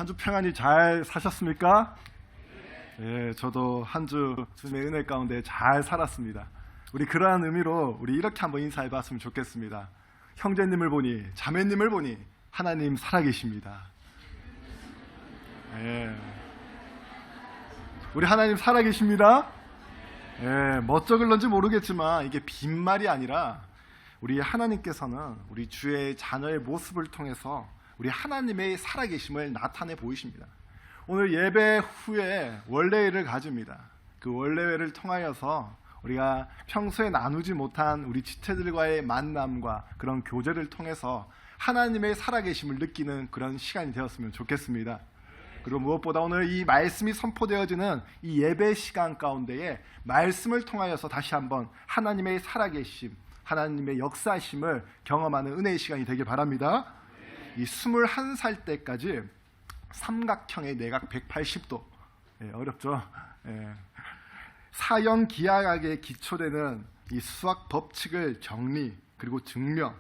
한 주 평안히 잘 사셨습니까? 예, 저도 한 주 주님의 은혜 가운데 잘 살았습니다. 우리 그러한 의미로 우리 이렇게 한번 인사해봤으면 좋겠습니다. 형제님을 보니, 자매님을 보니 하나님 살아계십니다. 예, 우리 하나님 살아계십니다. 예, 멋쩍을런지 모르겠지만 이게 빈말이 아니라 우리 하나님께서는 우리 주의 자녀의 모습을 통해서 우리 하나님의 살아계심을 나타내 보이십니다. 오늘 예배 후에 원래회를 가집니다. 그 원래회를 통하여서 우리가 평소에 나누지 못한 우리 지체들과의 만남과 그런 교제를 통해서 하나님의 살아계심을 느끼는 그런 시간이 되었으면 좋겠습니다. 그리고 무엇보다 오늘 이 말씀이 선포되어지는 이 예배 시간 가운데에 말씀을 통하여서 다시 한번 하나님의 살아계심, 하나님의 역사심을 경험하는 은혜의 시간이 되길 바랍니다. 이 21살 때까지 삼각형의 내각 180도, 어렵죠? 사형기하학에 기초되는 이 수학 법칙을 정리 그리고 증명,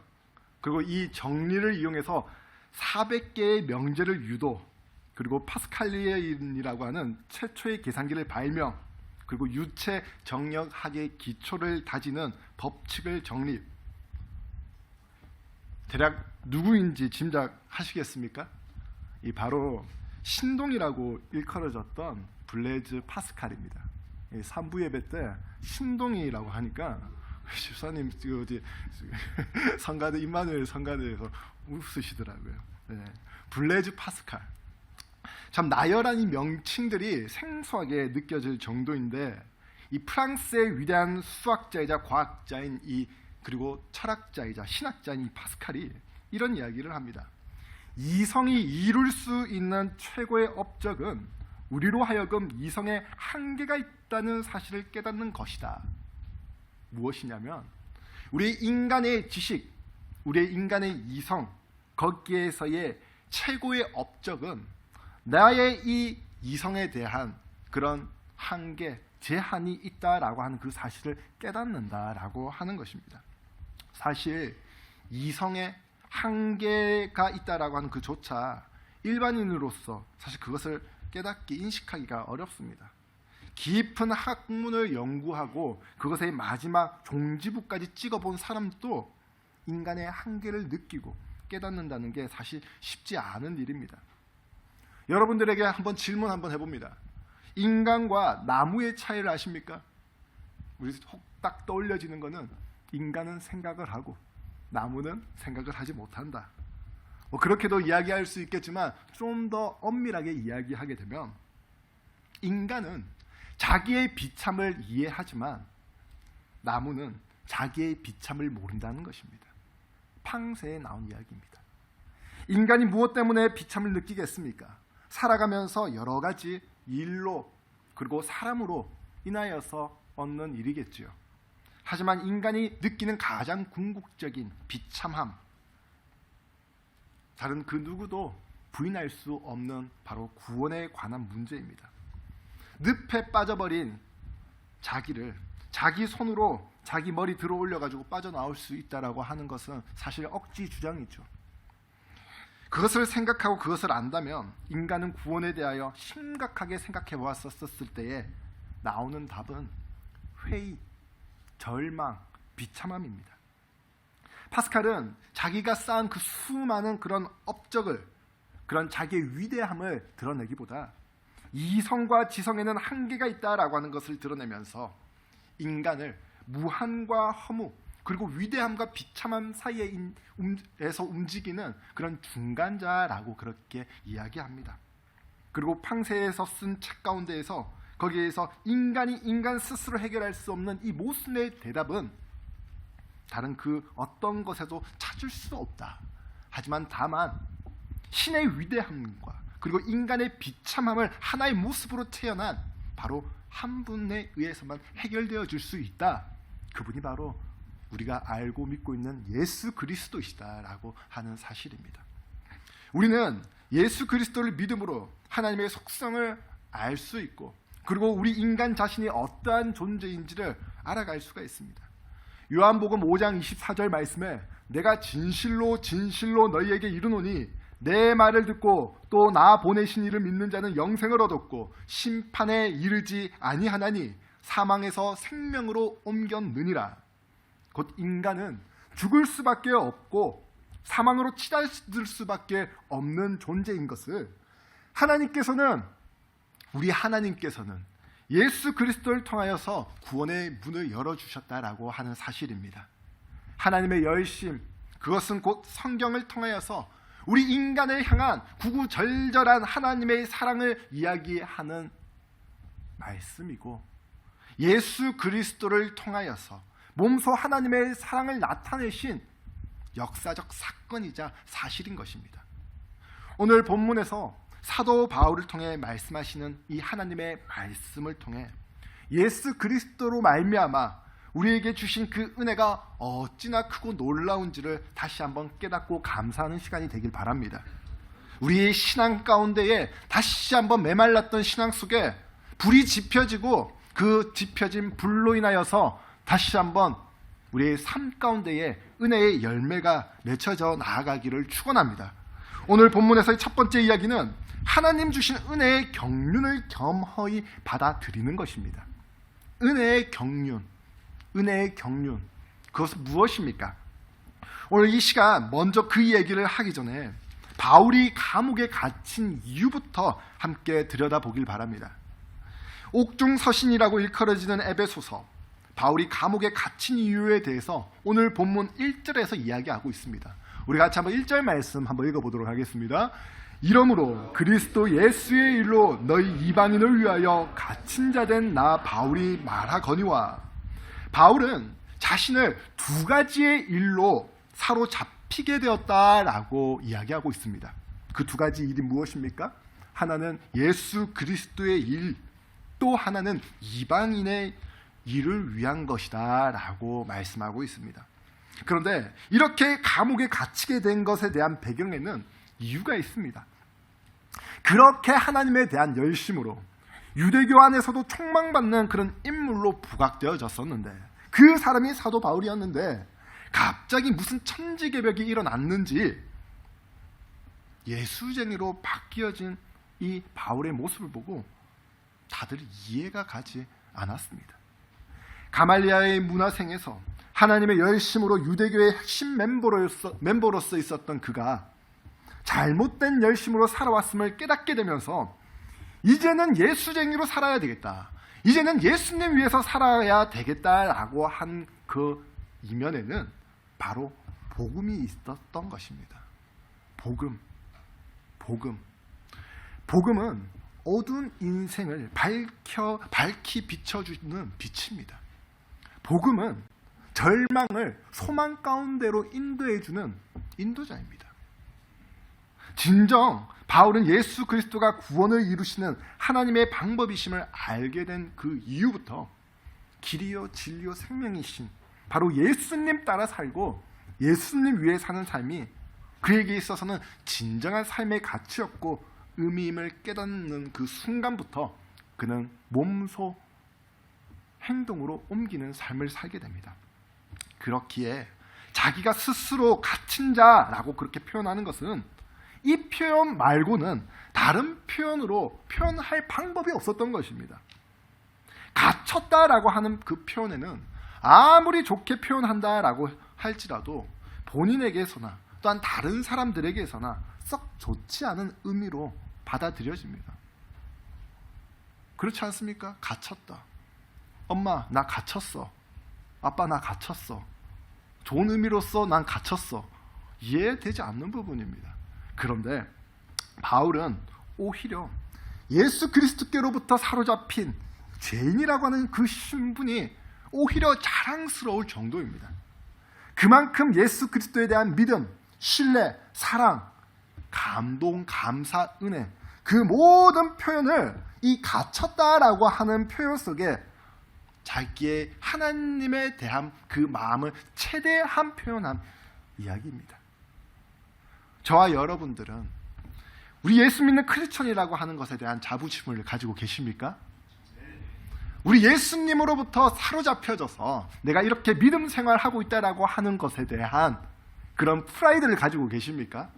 그리고 이 정리를 이용해서 400개의 명제를 유도, 그리고 파스칼리안이라고 하는 최초의 계산기를 발명, 그리고 유체 정력학의 기초를 다지는 법칙을 정립. 대략 누구인지 짐작하시겠습니까? 이 바로 신동이라고 일컬어졌던 블레즈 파스칼입니다. 3부 예배 때 신동이라고 하니까 집사님 어디 성가대 임마누엘 성가대에서 웃으시더라고요. 블레즈 파스칼. 참 나열한 이 명칭들이 생소하게 느껴질 정도인데 이 프랑스의 위대한 수학자이자 과학자인 그리고 철학자이자 신학자인 이 파스칼이 이런 이야기를 합니다. 이성이 이룰 수 있는 최고의 업적은 우리로 하여금 이성에 한계가 있다는 사실을 깨닫는 것이다. 무엇이냐면 우리 인간의 지식, 우리 인간의 이성, 거기에서의 최고의 업적은 나의 이 이성에 대한 그런 한계, 제한이 있다라고 하는 그 사실을 깨닫는다라고 하는 것입니다. 사실 이성에 한계가 있다라고 하는 그조차 일반인으로서 사실 그것을 깨닫기, 인식하기가 어렵습니다. 깊은 학문을 연구하고 그것의 마지막 종지부까지 찍어본 사람도 인간의 한계를 느끼고 깨닫는다는 게 사실 쉽지 않은 일입니다. 여러분들에게 한번 질문 한번 해봅니다. 인간과 나무의 차이를 아십니까? 우리 딱 떠올려지는 것은 인간은 생각을 하고 나무는 생각을 하지 못한다. 그렇게도 이야기할 수 있겠지만 좀 더 엄밀하게 이야기하게 되면 인간은 자기의 비참을 이해하지만 나무는 자기의 비참을 모른다는 것입니다. 팡세에 나온 이야기입니다. 인간이 무엇 때문에 비참을 느끼겠습니까? 살아가면서 여러 가지 일로 그리고 사람으로 인하여서 얻는 일이겠지요. 하지만 인간이 느끼는 가장 궁극적인 비참함, 다른 그 누구도 부인할 수 없는 바로 구원에 관한 문제입니다. 늪에 빠져버린 자기를 자기 손으로 자기 머리 들어 올려가지고 빠져나올 수 있다라고 하는 것은 사실 억지 주장이죠. 그것을 생각하고 그것을 안다면 인간은 구원에 대하여 심각하게 생각해 보았었을 때에 나오는 답은 회의, 절망, 비참함입니다. 파스칼은 자기가 쌓은 그 수많은 그런 업적을, 그런 자기의 위대함을 드러내기보다 이성과 지성에는 한계가 있다라고 하는 것을 드러내면서 인간을 무한과 허무 그리고 위대함과 비참함 사이에서 움직이는 그런 중간자라고 그렇게 이야기합니다. 그리고 팡세에서 쓴 책 가운데에서 거기에서 인간이 인간 스스로 해결할 수 없는 이 모순의 대답은 다른 그 어떤 것에도 찾을 수 없다. 하지만 다만 신의 위대함과 그리고 인간의 비참함을 하나의 모습으로 태어난 바로 한 분에 의해서만 해결되어질 수 있다. 그분이 바로 우리가 알고 믿고 있는 예수 그리스도이시다라고 하는 사실입니다. 우리는 예수 그리스도를 믿음으로 하나님의 속성을 알 수 있고 그리고 우리 인간 자신이 어떠한 존재인지를 알아갈 수가 있습니다. 요한복음 5장 24절 말씀에 내가 진실로 진실로 너희에게 이르노니 내 말을 듣고 또 나 보내신 이를 믿는 자는 영생을 얻었고 심판에 이르지 아니하나니 사망에서 생명으로 옮겼느니라. 곧 인간은 죽을 수밖에 없고 사망으로 치닫을 수밖에 없는 존재인 것을 우리 하나님께서는 예수 그리스도를 통하여서 구원의 문을 열어주셨다라고 하는 사실입니다. 하나님의 열심, 그것은 곧 성경을 통하여서 우리 인간을 향한 구구절절한 하나님의 사랑을 이야기하는 말씀이고, 예수 그리스도를 통하여서 몸소 하나님의 사랑을 나타내신 역사적 사건이자 사실인 것입니다. 오늘 본문에서 사도 바울을 통해 말씀하시는 이 하나님의 말씀을 통해 예수 그리스도로 말미암아 우리에게 주신 그 은혜가 어찌나 크고 놀라운지를 다시 한번 깨닫고 감사하는 시간이 되길 바랍니다. 우리의 신앙 가운데에 다시 한번 메말랐던 신앙 속에 불이 지펴지고 그 지펴진 불로 인하여서 다시 한번 우리의 삶 가운데에 은혜의 열매가 맺혀져 나아가기를 축원합니다. 오늘 본문에서의 첫 번째 이야기는 하나님 주신 은혜의 경륜을 겸허히 받아들이는 것입니다. 은혜의 경륜. 그것은 무엇입니까? 오늘 이 시간 먼저 그 얘기를 하기 전에 바울이 감옥에 갇힌 이유부터 함께 들여다보길 바랍니다. 옥중서신이라고 일컬어지는 에베소서, 바울이 감옥에 갇힌 이유에 대해서 오늘 본문 1절에서 이야기하고 있습니다. 우리 같이 한번 1절 말씀 한번 읽어보도록 하겠습니다. 이러므로 그리스도 예수의 일로 너희 이방인을 위하여 갇힌 자 된 나 바울이 말하거니와. 바울은 자신을 두 가지의 일로 사로잡히게 되었다라고 이야기하고 있습니다. 그 두 가지 일이 무엇입니까? 하나는 예수 그리스도의 일, 또 하나는 이방인의 일을 위한 것이다 라고 말씀하고 있습니다. 그런데 이렇게 감옥에 갇히게 된 것에 대한 배경에는 이유가 있습니다. 그렇게 하나님에 대한 열심으로 유대교 안에서도 촉망받는 그런 인물로 부각되어졌었는데, 그 사람이 사도 바울이었는데 갑자기 무슨 천지개벽이 일어났는지 예수쟁이로 바뀌어진 이 바울의 모습을 보고 다들 이해가 가지 않았습니다. 가말리아의 문화생에서 하나님의 열심으로 유대교의 핵심 멤버로서 있었던 그가 잘못된 열심으로 살아왔음을 깨닫게 되면서 이제는 예수쟁이로 살아야 되겠다, 이제는 예수님 위해서 살아야 되겠다라고 한 그 이면에는 바로 복음이 있었던 것입니다. 복음은 어두운 인생을 밝히 비춰주는 빛입니다. 복음은 절망을 소망 가운데로 인도해주는 인도자입니다. 진정 바울은 예수 그리스도가 구원을 이루시는 하나님의 방법이심을 알게 된 그 이후부터 길이요 진리요 생명이신 바로 예수님 따라 살고 예수님 위해 사는 삶이 그에게 있어서는 진정한 삶의 가치였고 의미임을 깨닫는 그 순간부터 그는 몸소 행동으로 옮기는 삶을 살게 됩니다. 그렇기에 자기가 스스로 갇힌 자라고 그렇게 표현하는 것은 이 표현 말고는 다른 표현으로 표현할 방법이 없었던 것입니다. 갇혔다라고 하는 그 표현에는 아무리 좋게 표현한다라고 할지라도 본인에게서나 또한 다른 사람들에게서나 썩 좋지 않은 의미로 받아들여집니다. 그렇지 않습니까? 갇혔다. 엄마, 나 갇혔어. 아빠, 나 갇혔어. 좋은 의미로서 난 갇혔어. 이해되지 않는 부분입니다. 그런데 바울은 오히려 예수 그리스도께로부터 사로잡힌 죄인이라고 하는 그 신분이 오히려 자랑스러울 정도입니다. 그만큼 예수 그리스도에 대한 믿음, 신뢰, 사랑, 감동, 감사, 은혜, 그 모든 표현을 이 갇혔다라고 하는 표현 속에 자기의 하나님에 대한 그 마음을 최대한 표현한 이야기입니다. 저와 여러분들은 우리 예수 믿는 크리스천이라고 하는 것에 대한 자부심을 가지고 계십니까? 우리 예수님으로부터 사로잡혀져서 내가 이렇게 믿음 생활하고 있다라고 하는 것에 대한 그런 프라이드를 가지고 계십니까?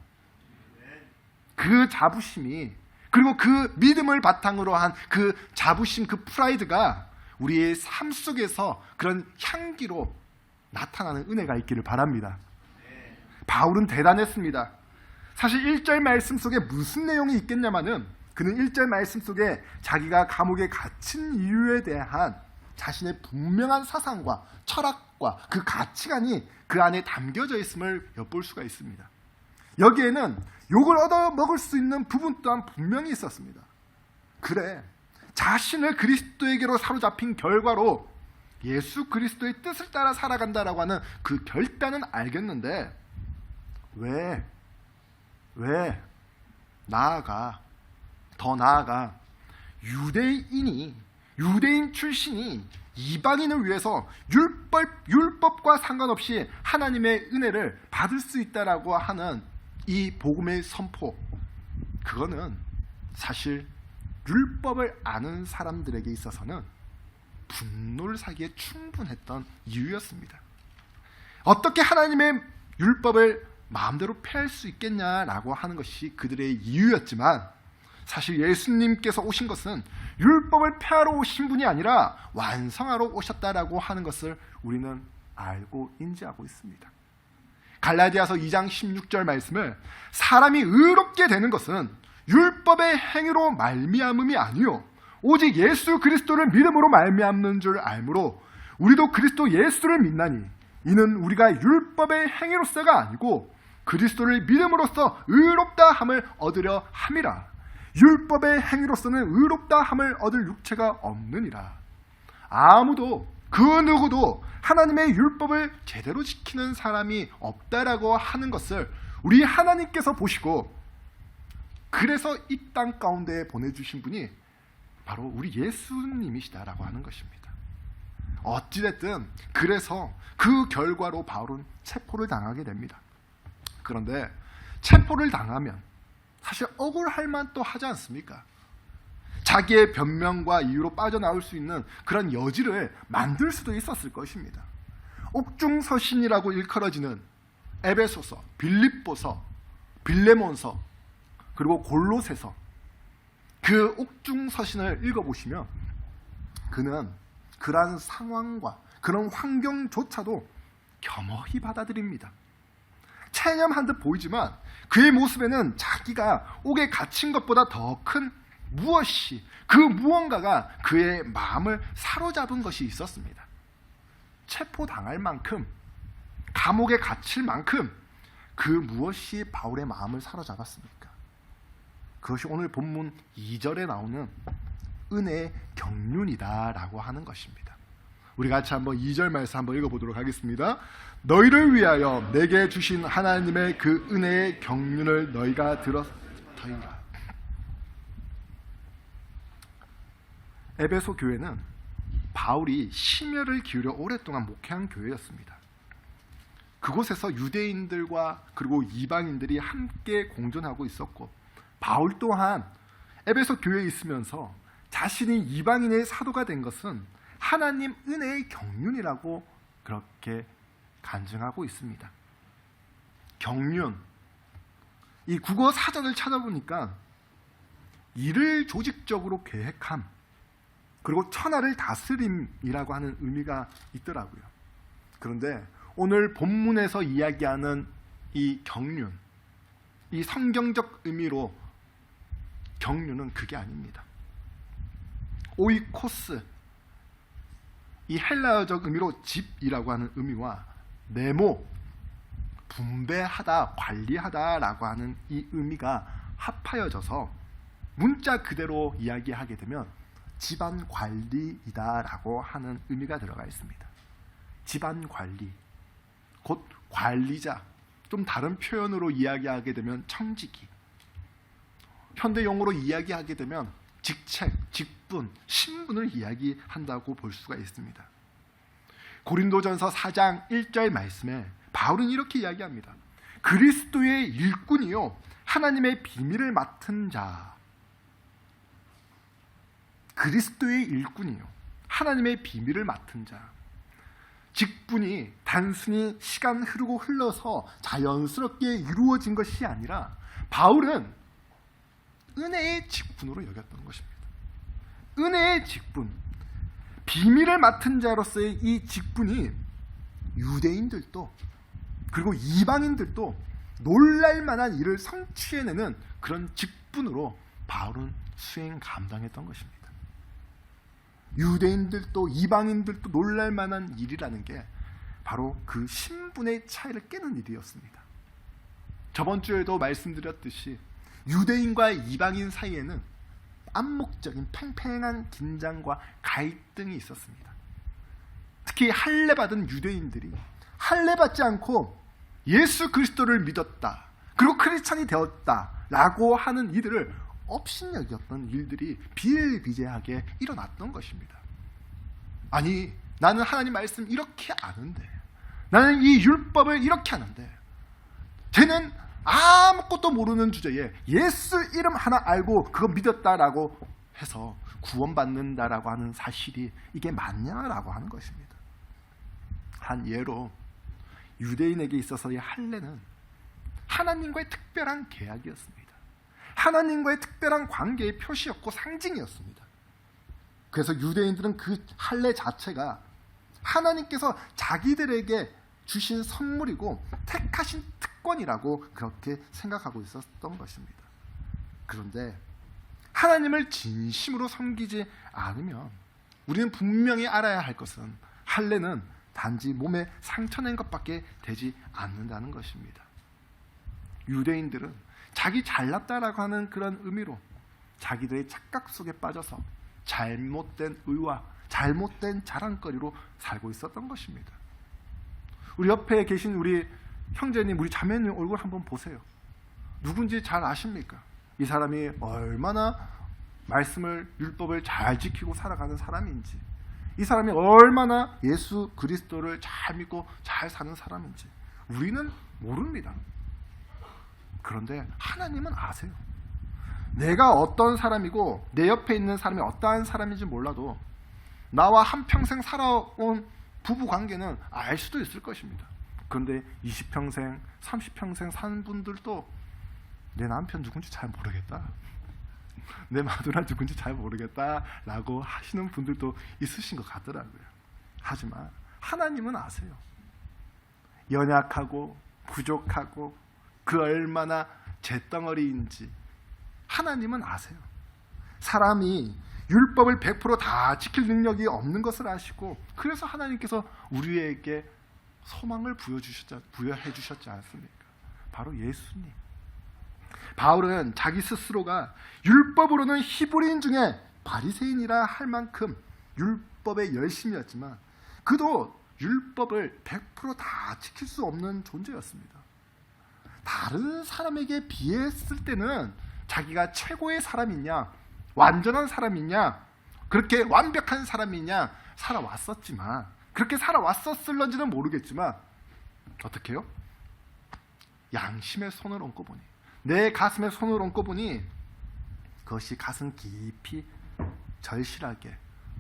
그 자부심이, 그리고 그 믿음을 바탕으로 한 그 자부심, 그 프라이드가 우리의 삶 속에서 그런 향기로 나타나는 은혜가 있기를 바랍니다. 바울은 대단했습니다. 사실 1절 말씀 속에 무슨 내용이 있겠냐마는, 그는 1절 말씀 속에 자기가 감옥에 갇힌 이유에 대한 자신의 분명한 사상과 철학과 그 가치관이 그 안에 담겨져 있음을 엿볼 수가 있습니다. 여기에는 욕을 얻어먹을 수 있는 부분 또한 분명히 있었습니다. 그래, 자신을 그리스도에게로 사로잡힌 결과로 예수 그리스도의 뜻을 따라 살아간다라고 하는 그 결단은 알겠는데, 왜 더 나아가 유대인 출신이 이방인을 위해서 율법과 상관없이 하나님의 은혜를 받을 수 있다라고 하는 이 복음의 선포, 그거는 사실 율법을 아는 사람들에게 있어서는 분노를 사기에 충분했던 이유였습니다. 어떻게 하나님의 율법을 마음대로 폐할 수 있겠냐라고 하는 것이 그들의 이유였지만, 사실 예수님께서 오신 것은 율법을 폐하러 오신 분이 아니라 완성하러 오셨다라고 하는 것을 우리는 알고 인지하고 있습니다. 갈라디아서 2장 16절 말씀을, 사람이 의롭게 되는 것은 율법의 행위로 말미암음이 아니요 오직 예수 그리스도를 믿음으로 말미암는 줄 알므로 우리도 그리스도 예수를 믿나니 이는 우리가 율법의 행위로서가 아니고 그리스도를 믿음으로써 의롭다 함을 얻으려 함이라. 율법의 행위로서는 의롭다 함을 얻을 육체가 없느니라. 아무도, 그 누구도 하나님의 율법을 제대로 지키는 사람이 없다라고 하는 것을 우리 하나님께서 보시고, 그래서 이 땅 가운데 보내주신 분이 바로 우리 예수님이시다라고 하는 것입니다. 어찌됐든 그래서 그 결과로 바울은 체포를 당하게 됩니다. 그런데 체포를 당하면 사실 억울할 만도 하지 않습니까? 자기의 변명과 이유로 빠져나올 수 있는 그런 여지를 만들 수도 있었을 것입니다. 옥중서신이라고 일컬어지는 에베소서, 빌립보서, 빌레몬서, 그리고 골로새서, 그 옥중서신을 읽어보시면 그는 그러한 상황과 그런 환경조차도 겸허히 받아들입니다. 체념한 듯 보이지만 그의 모습에는 자기가 옥에 갇힌 것보다 더 큰 무엇이, 그 무언가가 그의 마음을 사로잡은 것이 있었습니다. 체포당할 만큼, 감옥에 갇힐 만큼 그 무엇이 바울의 마음을 사로잡았습니까? 그것이 오늘 본문 2절에 나오는 은혜의 경륜이다라고 하는 것입니다. 우리 같이 한번 2절 말씀 한번 읽어보도록 하겠습니다. 너희를 위하여 내게 주신 하나님의 그 은혜의 경륜을 너희가 들었더이라. 에베소 교회는 바울이 심혈을 기울여 오랫동안 목회한 교회였습니다. 그곳에서 유대인들과 그리고 이방인들이 함께 공존하고 있었고, 바울 또한 에베소 교회에 있으면서 자신이 이방인의 사도가 된 것은 하나님 은혜의 경륜이라고 그렇게 간증하고 있습니다. 경륜, 이 국어 사전을 찾아보니까 일을 조직적으로 계획함, 그리고 천하를 다스림이라고 하는 의미가 있더라고요. 그런데 오늘 본문에서 이야기하는 이 경륜, 이 성경적 의미로 경륜은 그게 아닙니다. 오이코스, 이 헬라어적 의미로 집이라고 하는 의미와 네모, 분배하다, 관리하다라고 하는 이 의미가 합하여져서 문자 그대로 이야기하게 되면 집안 관리이다라고 하는 의미가 들어가 있습니다. 집안 관리, 곧 관리자, 좀 다른 표현으로 이야기하게 되면 청지기, 현대 용어로 이야기하게 되면 직책, 직분, 신분을 이야기한다고 볼 수가 있습니다. 고린도전서 4장 1절 말씀에 바울은 이렇게 이야기합니다. 그리스도의 일꾼이요 하나님의 비밀을 맡은 자, 그리스도의 일꾼이요 하나님의 비밀을 맡은 자. 직분이 단순히 시간 흐르고 흘러서 자연스럽게 이루어진 것이 아니라 바울은 은혜의 직분으로 여겼던 것입니다. 은혜의 직분, 비밀을 맡은 자로서의 이 직분이 유대인들도 그리고 이방인들도 놀랄만한 일을 성취해내는 그런 직분으로 바울은 수행 감당했던 것입니다. 유대인들도 이방인들도 놀랄만한 일이라는 게 바로 그 신분의 차이를 깨는 일이었습니다. 저번 주에도 말씀드렸듯이 유대인과 이방인 사이에는 암묵적인 팽팽한 긴장과 갈등이 있었습니다. 특히 할례받은 유대인들이 할례받지 않고 예수 그리스도를 믿었다, 그리고 크리스찬이 되었다라고 하는 이들을 업신여겼던 일들이 비일비재하게 일어났던 것입니다. 아니, 나는 하나님 말씀 이렇게 아는데, 나는 이 율법을 이렇게 아는데, 쟤는 아무것도 모르는 주제에 예수 이름 하나 알고 그거 믿었다라고 해서 구원받는다라고 하는 사실이 이게 맞냐라고 하는 것입니다. 한 예로 유대인에게 있어서의 할례는 하나님과의 특별한 계약이었습니다. 하나님과의 특별한 관계의 표시였고 상징이었습니다. 그래서 유대인들은 그 할례 자체가 하나님께서 자기들에게 주신 선물이고 택하신 특권이라고 그렇게 생각하고 있었던 것입니다. 그런데 하나님을 진심으로 섬기지 않으면 우리는 분명히 알아야 할 것은 할례는 단지 몸에 상처낸 것밖에 되지 않는다는 것입니다. 유대인들은 자기 잘났다라고 하는 그런 의미로 자기들의 착각 속에 빠져서 잘못된 의와 잘못된 자랑거리로 살고 있었던 것입니다. 우리 옆에 계신 우리 형제님, 우리 자매님 얼굴 한번 보세요. 누군지 잘 아십니까? 이 사람이 얼마나 말씀을, 율법을 잘 지키고 살아가는 사람인지, 이 사람이 얼마나 예수 그리스도를 잘 믿고 잘 사는 사람인지 우리는 모릅니다. 그런데 하나님은 아세요. 내가 어떤 사람이고 내 옆에 있는 사람이 어떠한 사람인지 몰라도 나와 한평생 살아온 부부관계는 알 수도 있을 것입니다. 그런데 20평생, 30평생 사는 분들도 내 남편 누군지 잘 모르겠다, 내 마누라 누군지 잘 모르겠다라고 하시는 분들도 있으신 것 같더라고요. 하지만 하나님은 아세요. 연약하고 부족하고 그 얼마나 잿덩어리인지 하나님은 아세요. 사람이 율법을 100% 다 지킬 능력이 없는 것을 아시고, 그래서 하나님께서 우리에게 소망을 부여해 주셨지 않습니까? 바로 예수님. 바울은 자기 스스로가 율법으로는 히브리인 중에 바리새인이라 할 만큼 율법에 열심이었지만 그도 율법을 100% 다 지킬 수 없는 존재였습니다. 다른 사람에게 비했을 때는 자기가 최고의 사람이냐, 완전한 사람이냐, 그렇게 완벽한 사람이냐 살아왔었지만, 그렇게 살아왔었을런지는 모르겠지만 어떻게 해요? 양심의 손을 얹고 보니, 내 가슴에 손을 얹고 보니 그것이 가슴 깊이 절실하게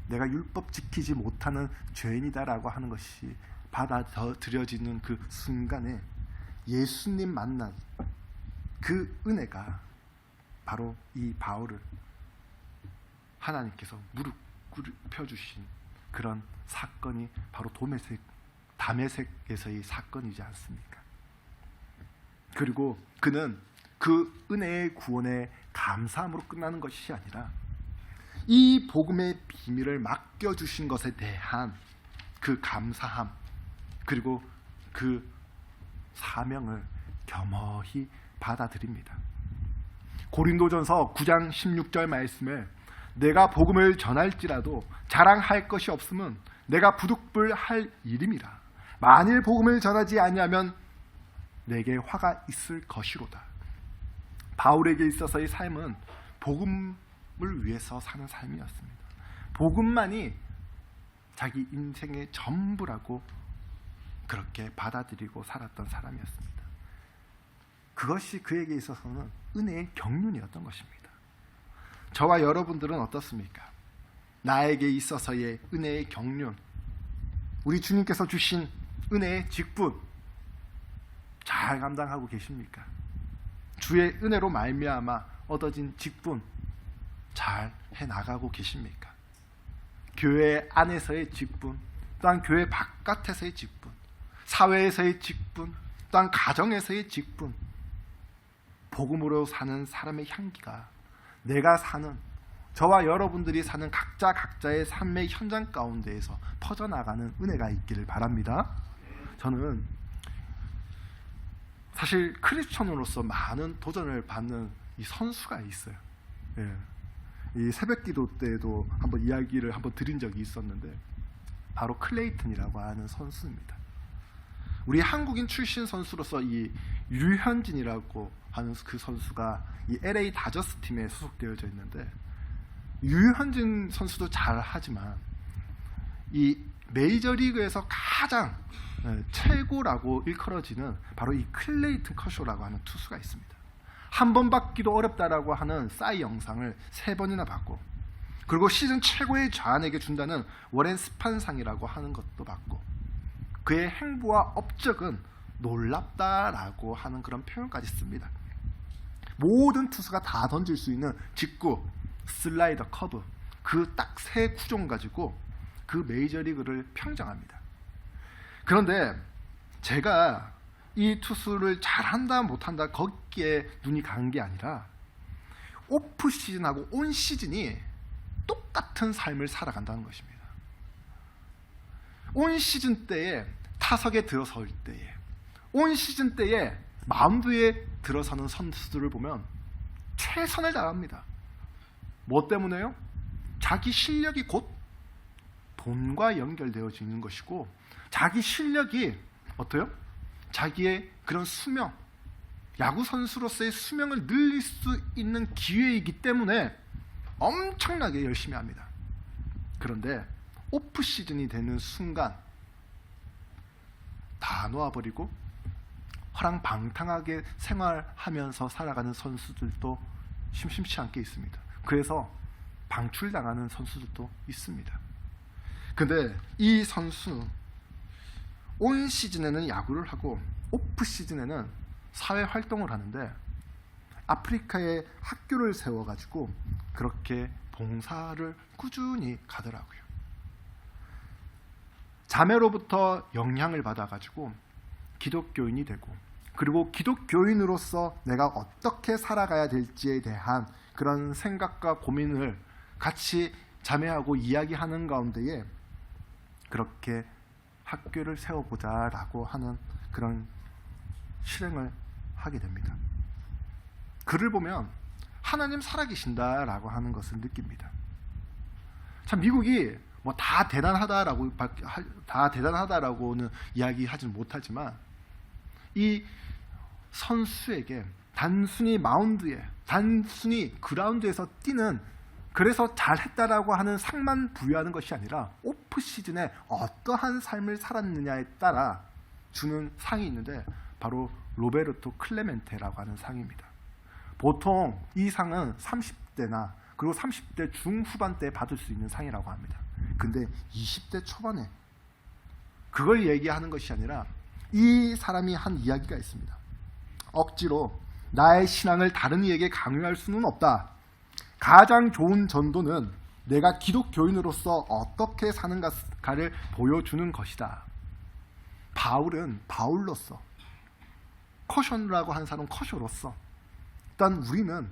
내가 율법 지키지 못하는 죄인이다라고 하는 것이 받아들여지는 그 순간에 예수님 만난 그 은혜가 바로 이 바울을 하나님께서 무릎 꿇혀 주신 그런 사건이 바로 다메섹에서의 사건이지 않습니까? 그리고 그는 그 은혜의 구원에 감사함으로 끝나는 것이 아니라 이 복음의 비밀을 맡겨주신 것에 대한 그 감사함, 그리고 그 사명을 겸허히 받아들입니다. 고린도전서 9장 16절 말씀에 내가 복음을 전할지라도 자랑할 것이 없으면 내가 부득불할 일임이라. 만일 복음을 전하지 아니하면 내게 화가 있을 것이로다. 바울에게 있어서의 삶은 복음을 위해서 사는 삶이었습니다. 복음만이 자기 인생의 전부라고 그렇게 받아들이고 살았던 사람이었습니다. 그것이 그에게 있어서는 은혜의 경륜이었던 것입니다. 저와 여러분들은 어떻습니까? 나에게 있어서의 은혜의 경륜, 우리 주님께서 주신 은혜의 직분 잘 감당하고 계십니까? 주의 은혜로 말미암아 얻어진 직분 잘 해나가고 계십니까? 교회 안에서의 직분, 또한 교회 바깥에서의 직분, 사회에서의 직분, 또한 가정에서의 직분, 복음으로 사는 사람의 향기가 내가 사는, 저와 여러분들이 사는 각자의 삶의 현장 가운데에서 퍼져나가는 은혜가 있기를 바랍니다. 저는 사실 크리스천으로서 많은 도전을 받는 이 선수가 있어요. 예. 이 새벽기도 때도 한번 이야기를 한번 드린 적이 있었는데, 바로 클레이튼이라고 하는 선수입니다. 우리 한국인 출신 선수로서 이 류현진이라고 하는 그 선수가 이 LA 다저스 팀에 소속되어져 있는데, 류현진 선수도 잘하지만 이 메이저리그에서 가장 최고라고 일컬어지는 바로 이 클레이튼 커쇼라고 하는 투수가 있습니다. 한 번 받기도 어렵다라고 하는 싸이 영상을 3번이나 받고, 그리고 시즌 최고의 좌완에게 준다는 워렌 스판상이라고 하는 것도 받고, 그의 행보와 업적은 놀랍다라고 하는 그런 표현까지 씁니다. 모든 투수가 다 던질 수 있는 직구, 슬라이더, 커브, 그 딱 3구종 가지고 그 메이저리그를 평정합니다. 그런데 제가 이 투수를 잘한다 못한다 거기에 눈이 간 게 아니라, 오프 시즌하고 온 시즌이 똑같은 삶을 살아간다는 것입니다. 온 시즌 때에 타석에 들어설 때에, 온 시즌 때에 마운드에 들어서는 선수들을 보면 최선을 다합니다. 뭐 때문에요? 자기 실력이 곧 돈과 연결되어지는 것이고, 자기 실력이 어때요? 자기의 그런 수명, 야구 선수로서의 수명을 늘릴 수 있는 기회이기 때문에 엄청나게 열심히 합니다. 그런데 오프 시즌이 되는 순간 다 놓아버리고 허랑방탕하게 생활하면서 살아가는 선수들도 심심치 않게 있습니다. 그래서 방출당하는 선수들도 있습니다. 근데 이 선수 온 시즌에는 야구를 하고 오프 시즌에는 사회 활동을 하는데, 아프리카에 학교를 세워가지고 그렇게 봉사를 꾸준히 가더라고요. 자매로부터 영향을 받아가지고 기독교인이 되고, 그리고 기독교인으로서 내가 어떻게 살아가야 될지에 대한 그런 생각과 고민을 같이 자매하고 이야기하는 가운데에 그렇게 학교를 세워보자라고 하는 그런 실행을 하게 됩니다. 그를 보면 하나님 살아계신다라고 하는 것을 느낍니다. 참 미국이 뭐 다 대단하다라고는 이야기하지는 못하지만, 이 선수에게 단순히 마운드에, 단순히 그라운드에서 뛰는, 그래서 잘했다라고 하는 상만 부여하는 것이 아니라 오프 시즌에 어떠한 삶을 살았느냐에 따라 주는 상이 있는데, 바로 로베르토 클레멘테라고 하는 상입니다. 보통 이 상은 30대나 그리고 30대 중후반대에 받을 수 있는 상이라고 합니다. 근데 20대 초반에 그걸 얘기하는 것이 아니라 이 사람이 한 이야기가 있습니다. 억지로 나의 신앙을 다른 이에게 강요할 수는 없다. 가장 좋은 전도는 내가 기독교인으로서 어떻게 사는가를 보여주는 것이다. 바울은 바울로서, 커쇼라고 하는 사람은 커쇼로서, 일단 우리는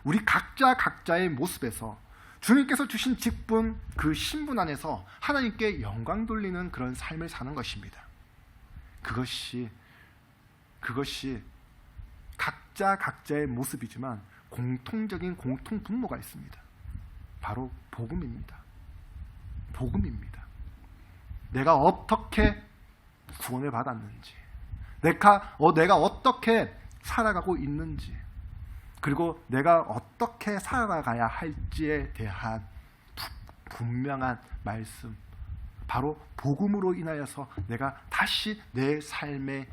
우리 각자의 모습에서 주님께서 주신 직분, 그 신분 안에서 하나님께 영광 돌리는 그런 삶을 사는 것입니다. 그것이 각자의 모습이지만 공통적인 공통 분모가 있습니다. 바로 복음입니다. 복음입니다. 내가 어떻게 구원을 받았는지, 내가 어떻게 살아가고 있는지, 그리고 내가 어떻게 살아가야 할지에 대한 분명한 말씀, 바로 복음으로 인하여서 내가 다시 내 삶의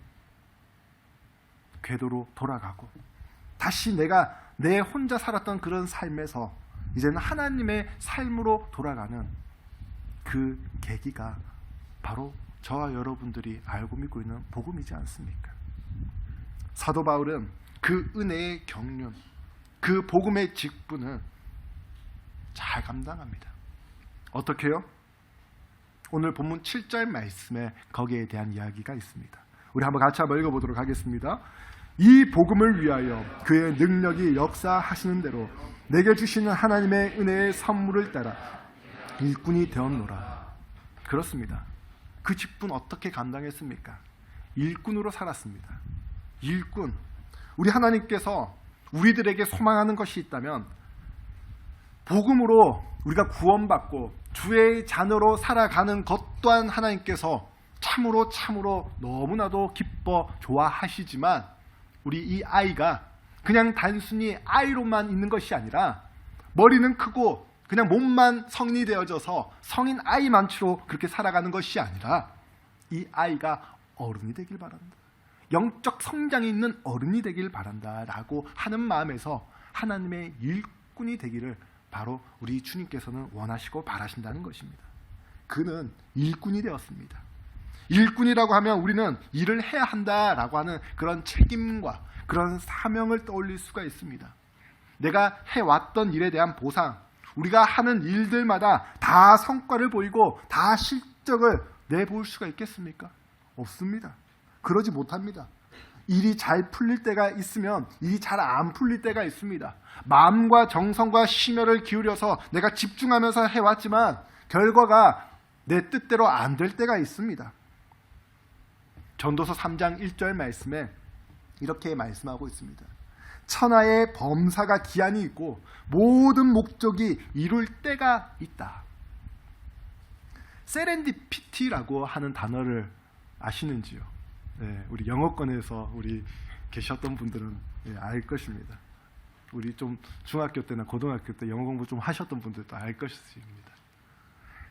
궤도로 돌아가고, 다시 내가 내 혼자 살았던 그런 삶에서 이제는 하나님의 삶으로 돌아가는 그 계기가 바로 저와 여러분들이 알고 믿고 있는 복음이지 않습니까? 사도 바울은 그 은혜의 경륜, 그 복음의 직분은 잘 감당합니다. 어떻게요? 오늘 본문 7절 말씀에 거기에 대한 이야기가 있습니다. 우리 같이 한번 읽어보도록 하겠습니다. 이 복음을 위하여 그의 능력이 역사하시는 대로 내게 주시는 하나님의 은혜의 선물을 따라 일꾼이 되었노라. 그렇습니다. 그 직분 어떻게 감당했습니까? 일꾼으로 살았습니다. 일꾼. 우리 하나님께서 우리들에게 소망하는 것이 있다면 복음으로 우리가 구원받고 주의 자녀로 살아가는 것 또한 하나님께서 참으로 너무나도 기뻐 좋아하시지만 우리 이 아이가 그냥 단순히 아이로만 있는 것이 아니라 머리는 크고 그냥 몸만 성인이 되어져서 성인 아이 만치로 그렇게 살아가는 것이 아니라 이 아이가 어른이 되길 바란다. 영적 성장이 있는 어른이 되길 바란다 라고 하는 마음에서 하나님의 일꾼이 되기를 바로 우리 주님께서는 원하시고 바라신다는 것입니다. 그는 일꾼이 되었습니다. 일꾼이라고 하면 우리는 일을 해야 한다라고 하는 그런 책임과 그런 사명을 떠올릴 수가 있습니다. 내가 해왔던 일에 대한 보상, 우리가 하는 일들마다 다 성과를 보이고 다 실적을 내볼 수가 있겠습니까? 없습니다. 그러지 못합니다. 일이 잘 풀릴 때가 있으면 일이 잘 안 풀릴 때가 있습니다. 마음과 정성과 심혈을 기울여서 내가 집중하면서 해왔지만 결과가 내 뜻대로 안 될 때가 있습니다. 전도서 3장 1절 말씀에 이렇게 말씀하고 있습니다. 천하의 범사가 기한이 있고 모든 목적이 이룰 때가 있다. 세렌디피티라고 하는 단어를 아시는지요? 네, 우리 영어권에서 우리 계셨던 분들은 알 것입니다. 우리 좀 중학교 때나 고등학교 때 영어 공부 좀 하셨던 분들도 알 것입니다.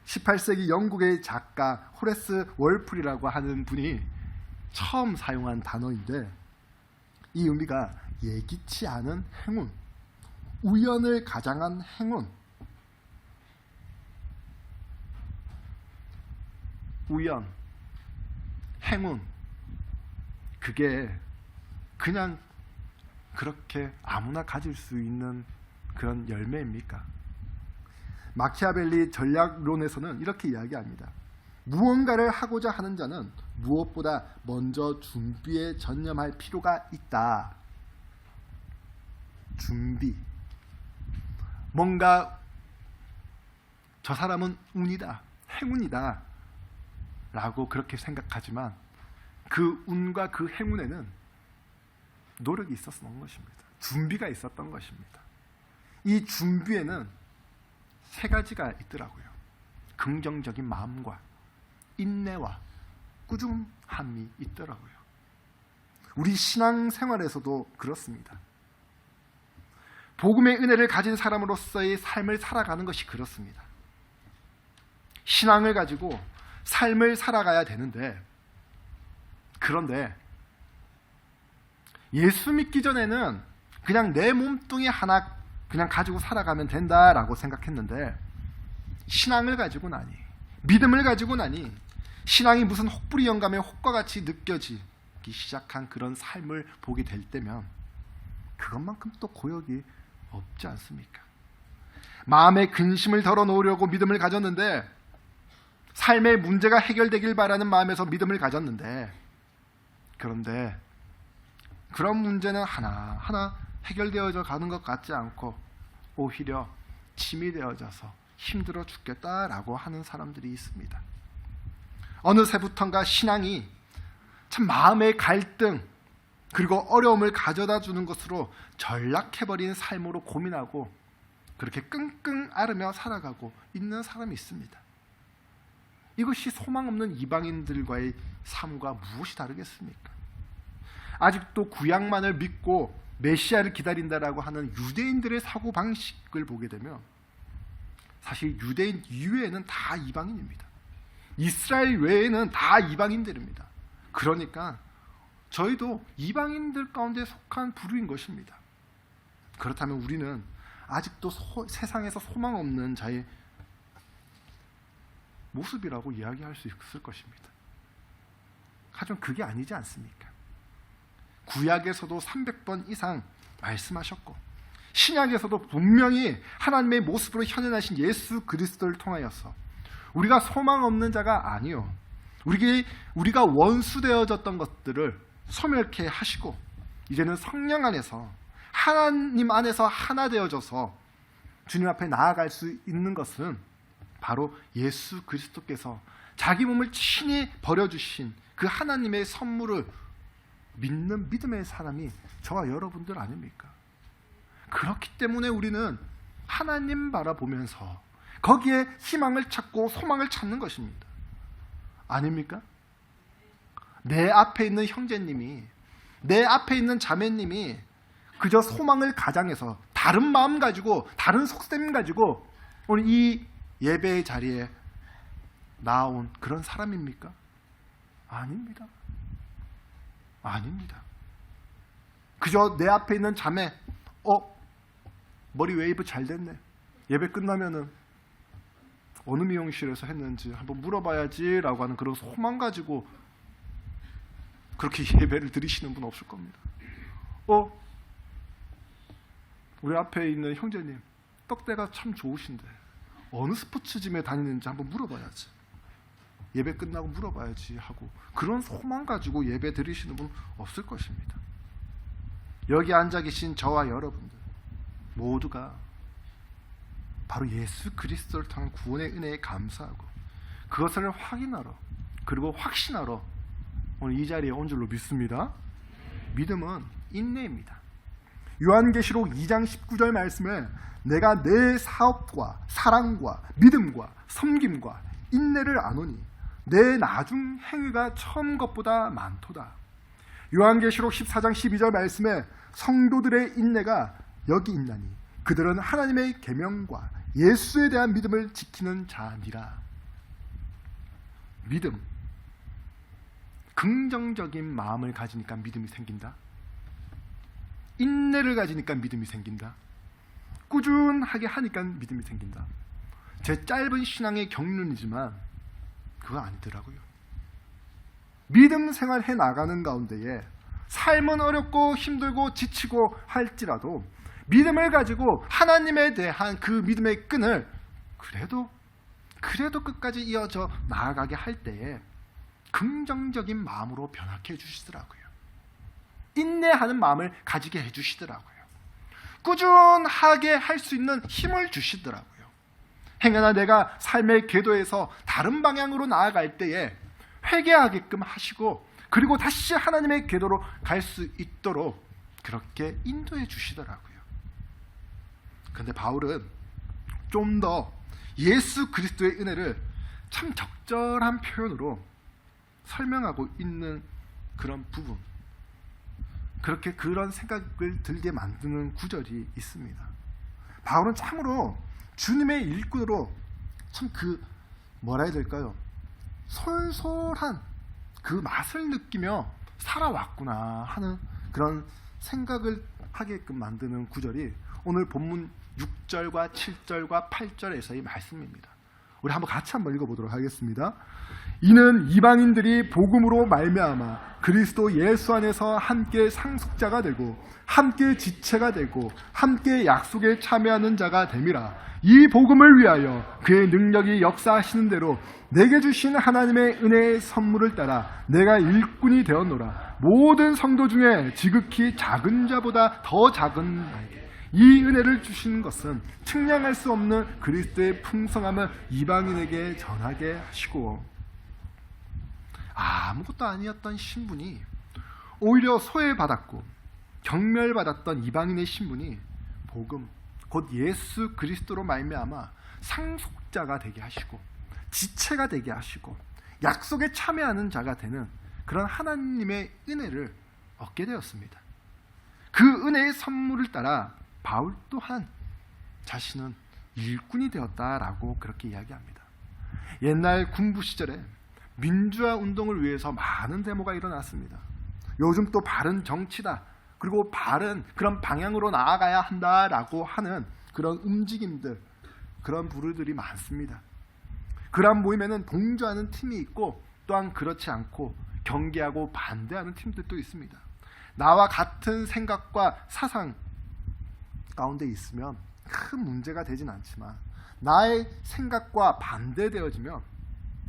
18세기 영국의 작가 호레스 월풀이라고 하는 분이 처음 사용한 단어인데 이 의미가 예기치 않은 행운, 우연을 가장한 행운, 우연, 행운, 그게 그냥 그렇게 아무나 가질 수 있는 그런 열매입니까? 마키아벨리 전략론에서는 이렇게 이야기합니다. 무언가를 하고자 하는 자는 무엇보다 먼저 준비에 전념할 필요가 있다. 준비. 뭔가 저 사람은 운이다, 행운이다 라고 그렇게 생각하지만 그 운과 그 행운에는 노력이 있었던 것입니다. 준비가 있었던 것입니다. 이 준비에는 세 가지가 있더라고요. 긍정적인 마음과 인내와 꾸준함이 있더라고요. 우리 신앙생활에서도 그렇습니다. 복음의 은혜를 가진 사람으로서의 삶을 살아가는 것이 그렇습니다. 신앙을 가지고 삶을 살아가야 되는데, 그런데 예수 믿기 전에는 그냥 내 몸뚱이 하나 그냥 가지고 살아가면 된다라고 생각했는데, 신앙을 가지고 나니, 믿음을 가지고 나니 신앙이 무슨 혹부리 영감의 혹과 같이 느껴지기 시작한 그런 삶을 보게 될 때면 그것만큼 또 고역이 없지 않습니까? 마음의 근심을 덜어놓으려고 믿음을 가졌는데, 삶의 문제가 해결되길 바라는 마음에서 믿음을 가졌는데, 그런데 그런 문제는 하나하나 해결되어져 가는 것 같지 않고 오히려 짐이 되어져서 힘들어 죽겠다라고 하는 사람들이 있습니다. 어느새부턴가 신앙이 참 마음의 갈등 그리고 어려움을 가져다 주는 것으로 전락해버린 삶으로 고민하고 그렇게 끙끙 앓으며 살아가고 있는 사람이 있습니다. 이것이 소망 없는 이방인들과의 삶과 무엇이 다르겠습니까? 아직도 구약만을 믿고 메시아를 기다린다라고 하는 유대인들의 사고방식을 보게 되면 사실 유대인 이외에는 다 이방인입니다. 이스라엘 외에는 다 이방인들입니다. 그러니까 저희도 이방인들 가운데 속한 부류인 것입니다. 그렇다면 우리는 아직도 세상에서 소망 없는 자의 모습이라고 이야기할 수 있을 것입니다. 하지만 그게 아니지 않습니까? 구약에서도 300번 이상 말씀하셨고 신약에서도 분명히 하나님의 모습으로 현현하신 예수 그리스도를 통하여서 우리가 소망 없는 자가 아니요, 우리가 원수되어졌던 것들을 소멸케 하시고 이제는 성령 안에서 하나님 안에서 하나 되어져서 주님 앞에 나아갈 수 있는 것은 바로 예수 그리스도께서 자기 몸을 친히 버려주신 그 하나님의 선물을 믿는 믿음의 사람이 저와 여러분들 아닙니까? 그렇기 때문에 우리는 하나님 바라보면서 거기에 희망을 찾고 소망을 찾는 것입니다. 아닙니까? 내 앞에 있는 형제님이, 내 앞에 있는 자매님이 그저 소망을 가장해서 다른 마음 가지고, 다른 속셈 가지고 오늘 이 예배의 자리에 나온 그런 사람입니까? 아닙니다. 아닙니다. 그저 내 앞에 있는 자매, 머리 웨이브 잘 됐네, 예배 끝나면은 어느 미용실에서 했는지 한번 물어봐야지 라고 하는 그런 소망 가지고 그렇게 예배를 드리시는 분 없을 겁니다. 우리 앞에 있는 형제님 떡대가 참 좋으신데 어느 스포츠짐에 다니는지 한번 물어봐야지, 예배 끝나고 물어봐야지 하고 그런 소망 가지고 예배 드리시는 분 없을 것입니다. 여기 앉아 계신 저와 여러분들 모두가 바로 예수 그리스도를 통한 구원의 은혜에 감사하고 그것을 확인하러, 그리고 확신하러 오늘 이 자리에 온 줄로 믿습니다. 믿음은 인내입니다. 요한계시록 2장 19절 말씀에 내가 내 사업과 사랑과 믿음과 섬김과 인내를 아노니 내 나중 행위가 처음 것보다 많도다. 요한계시록 14장 12절 말씀에 성도들의 인내가 여기 있나니 그들은 하나님의 계명과 예수에 대한 믿음을 지키는 자니라. 믿음, 긍정적인 마음을 가지니까 믿음이 생긴다. 인내를 가지니까 믿음이 생긴다. 꾸준하게 하니까 믿음이 생긴다. 제 짧은 신앙의 경륜이지만 그거 아니더라고요. 믿음 생활해 나가는 가운데에 삶은 어렵고 힘들고 지치고 할지라도 믿음을 가지고 하나님에 대한 그 믿음의 끈을 그래도 끝까지 이어져 나아가게 할 때에 긍정적인 마음으로 변화케 해주시더라고요. 인내하는 마음을 가지게 해주시더라고요. 꾸준하게 할 수 있는 힘을 주시더라고요. 행여나 내가 삶의 궤도에서 다른 방향으로 나아갈 때에 회개하게끔 하시고 그리고 다시 하나님의 궤도로 갈 수 있도록 그렇게 인도해 주시더라고요. 그런데 바울은 좀 더 예수 그리스도의 은혜를 참 적절한 표현으로 설명하고 있는 그런 부분, 그렇게 그런 생각을 들게 만드는 구절이 있습니다. 바울은 참으로 주님의 일꾼으로 참 뭐라 해야 될까요? 솔솔한 그 맛을 느끼며 살아왔구나 하는 그런 생각을 하게끔 만드는 구절이 오늘 본문 6절과 7절과 8절에서의 말씀입니다. 우리 같이 한번 읽어보도록 하겠습니다. 이는 이방인들이 복음으로 말미암아 그리스도 예수 안에서 함께 상속자가 되고 함께 지체가 되고 함께 약속에 참여하는 자가 됨이라. 이 복음을 위하여 그의 능력이 역사하시는 대로 내게 주신 하나님의 은혜의 선물을 따라 내가 일꾼이 되었노라. 모든 성도 중에 지극히 작은 자보다 더 작은 나에게 이 은혜를 주신 것은 측량할 수 없는 그리스도의 풍성함을 이방인에게 전하게 하시고, 아무것도 아니었던 신분이 오히려 소외받았고 경멸받았던 이방인의 신분이 복음, 곧 예수 그리스도로 말미암아 상속자가 되게 하시고 지체가 되게 하시고 약속에 참여하는 자가 되는 그런 하나님의 은혜를 얻게 되었습니다. 그 은혜의 선물을 따라 바울 또한 자신은 일꾼이 되었다라고 그렇게 이야기합니다. 옛날 군부 시절에 민주화 운동을 위해서 많은 데모가 일어났습니다. 요즘 또 바른 정치다, 그리고 바른 그런 방향으로 나아가야 한다라고 하는 그런 움직임들, 그런 부류들이 많습니다. 그런 모임에는 동조하는 팀이 있고 또한 그렇지 않고 경계하고 반대하는 팀들도 있습니다. 나와 같은 생각과 사상, 가운데 있으면 큰 문제가 되진 않지만 나의 생각과 반대되어지면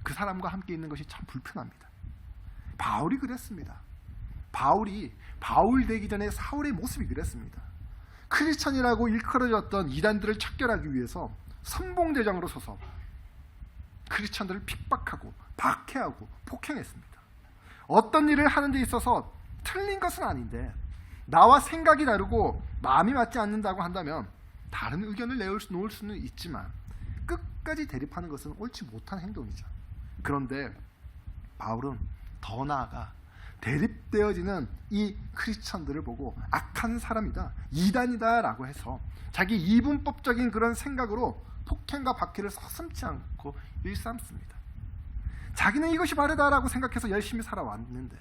그 사람과 함께 있는 것이 참 불편합니다. 바울이 그랬습니다. 바울 되기 전에 사울의 모습이 그랬습니다. 크리스천이라고 일컬어졌던 이단들을 척결하기 위해서 선봉대장으로 서서 크리스천들을 핍박하고 박해하고 폭행했습니다. 어떤 일을 하는 데 있어서 틀린 것은 아닌데 나와 생각이 다르고 마음이 맞지 않는다고 한다면 다른 의견을 놓을 수는 있지만 끝까지 대립하는 것은 옳지 못한 행동이죠. 그런데 바울은 더 나아가 대립되어지는 이 크리스천들을 보고 악한 사람이다, 이단이다 라고 해서 자기 이분법적인 그런 생각으로 폭행과 박해를 서슴지 않고 일삼습니다. 자기는 이것이 바르다라고 생각해서 열심히 살아왔는데,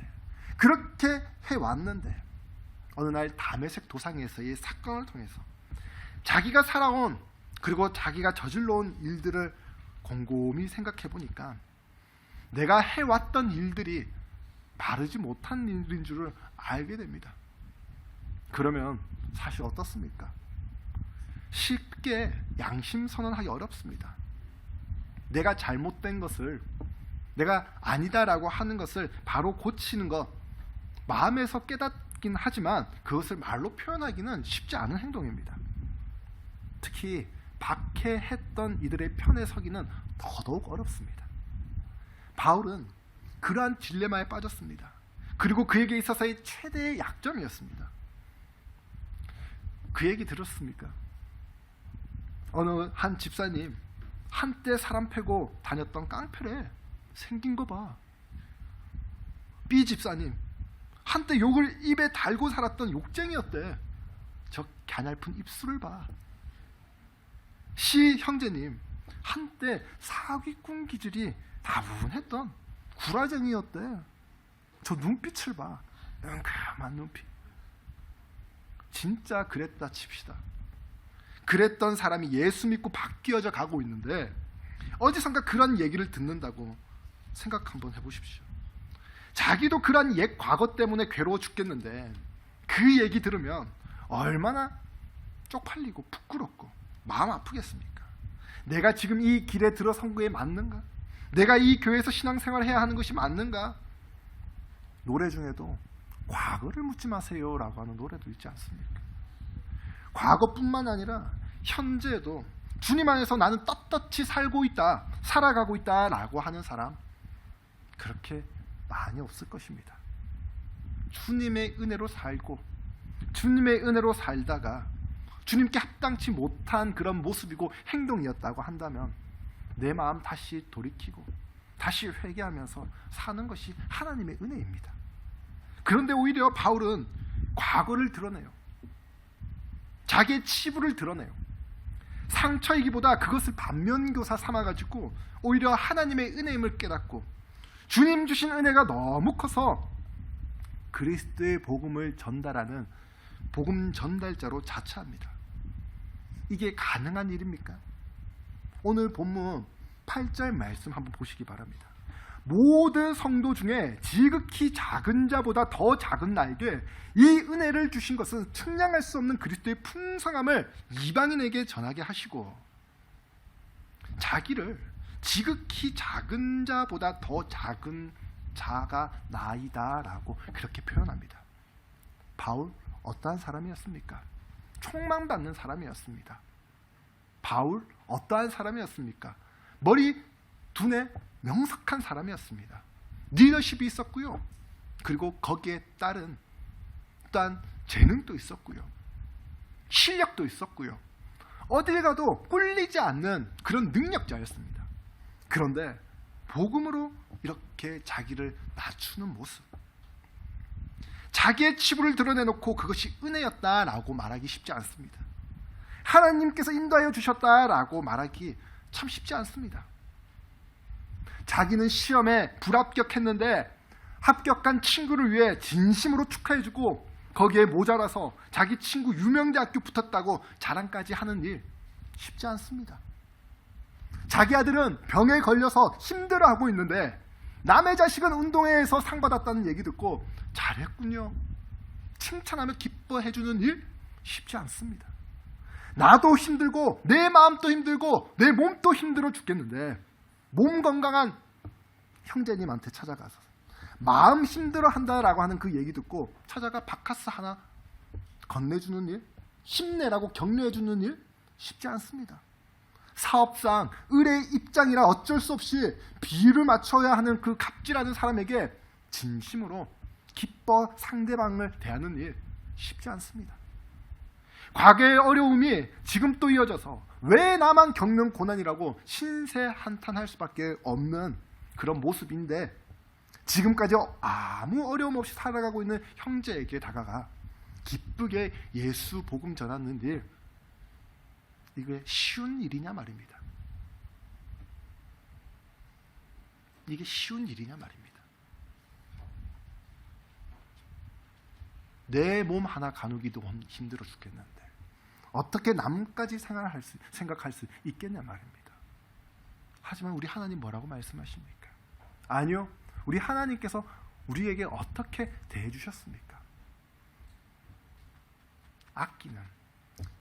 그렇게 해왔는데 어느 날 다메섹 도상에서의 사건을 통해서 자기가 살아온 그리고 자기가 저질러온 일들을 곰곰이 생각해 보니까 내가 해왔던 일들이 바르지 못한 일인 줄을 알게 됩니다. 그러면 사실 어떻습니까? 쉽게 양심 선언하기 어렵습니다. 내가 잘못된 것을, 내가 아니다라고 하는 것을 바로 고치는 것, 마음에서 깨닫긴 하지만 그것을 말로 표현하기는 쉽지 않은 행동입니다. 특히 박해했던 이들의 편에 서기는 더더욱 어렵습니다. 바울은 그러한 딜레마에 빠졌습니다. 그리고 그에게 있어서의 최대의 약점이었습니다. 그 얘기 들었습니까? 어느 한 집사님, 한때 사람 패고 다녔던 깡패래. 생긴 거 봐. B 집사님, 한때 욕을 입에 달고 살았던 욕쟁이였대. 저 갸냘픈 입술을 봐. C 형제님, 한때 사기꾼 기질이 다분했던 구라쟁이였대. 저 눈빛을 봐. 깜깜한 눈빛. 진짜 그랬다 칩시다. 그랬던 사람이 예수 믿고 바뀌어져 가고 있는데 어디선가 그런 얘기를 듣는다고 생각 한번 해보십시오. 자기도 그런 옛 과거 때문에 괴로워 죽겠는데 그 얘기 들으면 얼마나 쪽팔리고 부끄럽고 마음 아프겠습니까? 내가 지금 이 길에 들어선 거에 맞는가? 내가 이 교회에서 신앙생활을 해야 하는 것이 맞는가? 노래 중에도 과거를 묻지 마세요 라고 하는 노래도 있지 않습니까? 과거뿐만 아니라 현재에도 주님 안에서 나는 떳떳이 살고 있다, 살아가고 있다 라고 하는 사람 그렇게 많이 없을 것입니다. 주님의 은혜로 살고 주님의 은혜로 살다가 주님께 합당치 못한 그런 모습이고 행동이었다고 한다면 내 마음 다시 돌이키고 다시 회개하면서 사는 것이 하나님의 은혜입니다. 그런데 오히려 바울은 과거를 드러내요. 자기의 치부를 드러내요. 상처이기보다 그것을 반면교사 삼아가지고 오히려 하나님의 은혜임을 깨닫고 주님 주신 은혜가 너무 커서 그리스도의 복음을 전달하는 복음 전달자로 자처합니다. 이게 가능한 일입니까? 오늘 본문 8절 말씀 한번 보시기 바랍니다. 모든 성도 중에 지극히 작은 자보다 더 작은 나에게 이 은혜를 주신 것은 측량할 수 없는 그리스도의 풍성함을 이방인에게 전하게 하시고 자기를 지극히 작은 자보다 더 작은 자가 나이다 라고 그렇게 표현합니다. 바울 어떠한 사람이었습니까? 총망받는 사람이었습니다. 바울 어떠한 사람이었습니까? 머리 두뇌 명석한 사람이었습니다. 리더십이 있었고요. 그리고 거기에 따른 또한 재능도 있었고요. 실력도 있었고요. 어딜 가도 꿀리지 않는 그런 능력자였습니다. 그런데 복음으로 이렇게 자기를 낮추는 모습, 자기의 치부를 드러내놓고 그것이 은혜였다라고 말하기 쉽지 않습니다. 하나님께서 인도하여 주셨다라고 말하기 참 쉽지 않습니다. 자기는 시험에 불합격했는데 합격한 친구를 위해 진심으로 축하해주고 거기에 모자라서 자기 친구 유명대학교 붙었다고 자랑까지 하는 일 쉽지 않습니다. 자기 아들은 병에 걸려서 힘들어하고 있는데 남의 자식은 운동회에서 상 받았다는 얘기 듣고 잘했군요 칭찬하며 기뻐해주는 일 쉽지 않습니다. 나도 힘들고 내 마음도 힘들고 내 몸도 힘들어 죽겠는데 몸 건강한 형제님한테 찾아가서 마음 힘들어 한다라고 하는 그 얘기 듣고 찾아가 바카스 하나 건네주는 일, 힘내라고 격려해주는 일 쉽지 않습니다. 사업상 을의 입장이라 어쩔 수 없이 비율을 맞춰야 하는 그 갑질하는 사람에게 진심으로 기뻐 상대방을 대하는 일 쉽지 않습니다. 과거의 어려움이 지금 또 이어져서 왜 나만 겪는 고난이라고 신세 한탄할 수밖에 없는 그런 모습인데 지금까지 아무 어려움 없이 살아가고 있는 형제에게 다가가 기쁘게 예수 복음 전하는 일, 이게 쉬운 일이냐 말입니다. 이게 쉬운 일이냐 말입니다. 내 몸 하나 가누기도 힘들어 죽겠는데 어떻게 남까지 생각할 수 있겠냐 말입니다. 하지만 우리 하나님 뭐라고 말씀하십니까? 아니요, 우리 하나님께서 우리에게 어떻게 대해 주셨습니까? 아끼는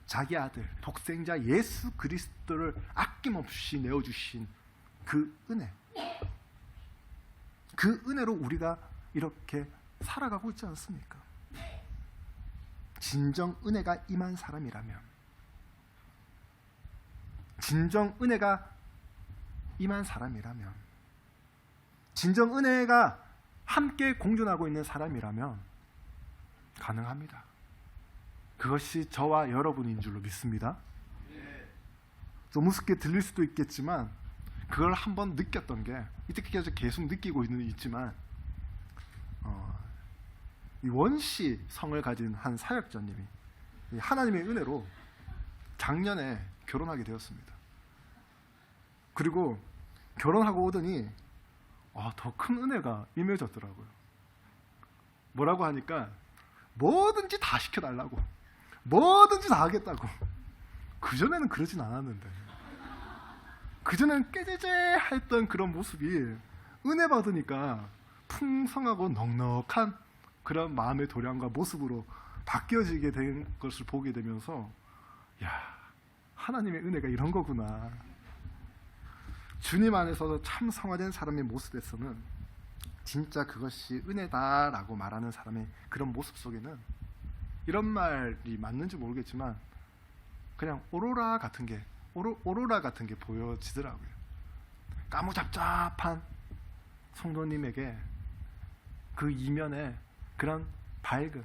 자기 아들 독생자 예수 그리스도를 아낌없이 내어주신 그 은혜, 그 은혜로 우리가 이렇게 살아가고 있지 않습니까? 진정 은혜가 임한 사람이라면, 진정 은혜가 임한 사람이라면, 진정 은혜가 함께 공존하고 있는 사람이라면 가능합니다. 그것이 저와 여러분인 줄로 믿습니다. 좀 우습게 들릴 수도 있겠지만 그걸 한번 느꼈던 게 이때까지 계속 느끼고 있지만 이 원시 성을 가진 한 사역자님이 하나님의 은혜로 작년에 결혼하게 되었습니다. 그리고 결혼하고 오더니 더 큰 은혜가 임해졌더라고요. 뭐라고 하니까 뭐든지 다 시켜달라고, 뭐든지 다 하겠다고. 그전에는 그러진 않았는데, 그전에는 깨제제했던 그런 모습이 은혜 받으니까 풍성하고 넉넉한 그런 마음의 도량과 모습으로 바뀌어지게 된 것을 보게 되면서, 야, 하나님의 은혜가 이런 거구나. 주님 안에서 참 성화된 사람의 모습에서는 진짜 그것이 은혜다라고 말하는 사람의 그런 모습 속에는 이런 말이 맞는지 모르겠지만 그냥 오로라 같은 게 보여지더라고요. 까무잡잡한 성도님에게 그 이면에 그런 밝은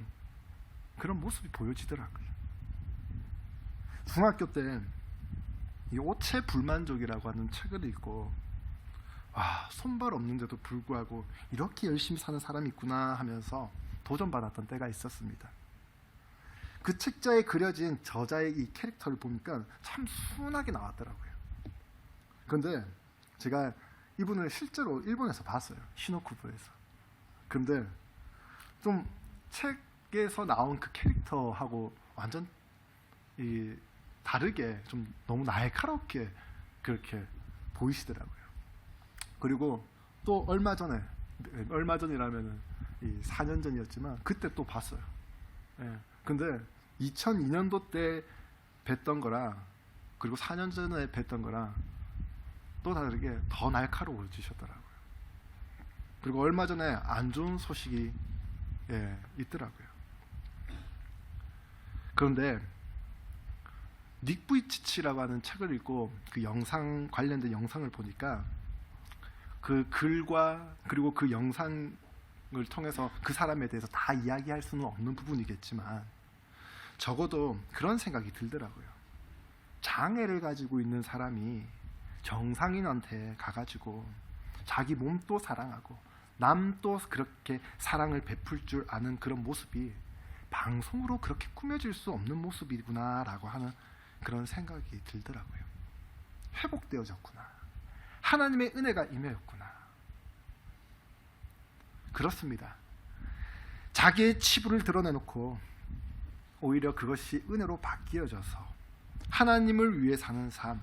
그런 모습이 보여지더라고요. 중학교 때 이 오체 불만족이라고 하는 책을 읽고 손발 없는데도 불구하고 이렇게 열심히 사는 사람이 있구나 하면서 도전받았던 때가 있었습니다. 그 책자에 그려진 저자의 이 캐릭터를 보니까 참 순하게 나왔더라고요. 그런데 제가 이분을 실제로 일본에서 봤어요. 시노쿠보에서. 근데 좀 책에서 나온 그 캐릭터하고 완전 다르게 좀 너무 날카롭게 그렇게 보이시더라고요. 그리고 또 얼마 전이라면은 4년 전이었지만 그때 또 봤어요. 근데 2002년도 때 뵀던 거랑 그리고 4년 전에 뵀던 거랑 또 다르게 더 날카로워지셨더라고요. 그리고 얼마 전에 안 좋은 소식이 있더라고요. 그런데 닉 부이치치라고 하는 책을 읽고 그 영상 관련된 영상을 보니까 그 글과 그리고 그 영상을 통해서 그 사람에 대해서 다 이야기할 수는 없는 부분이겠지만 적어도 그런 생각이 들더라고요. 장애를 가지고 있는 사람이 정상인한테 가가지고 자기 몸도 사랑하고 남도 그렇게 사랑을 베풀 줄 아는 그런 모습이 방송으로 그렇게 꾸며질 수 없는 모습이구나라고 하는 그런 생각이 들더라고요. 회복되어졌구나. 하나님의 은혜가 임하였구나. 그렇습니다. 자기의 치부를 드러내놓고 오히려 그것이 은혜로 바뀌어져서 하나님을 위해 사는 삶,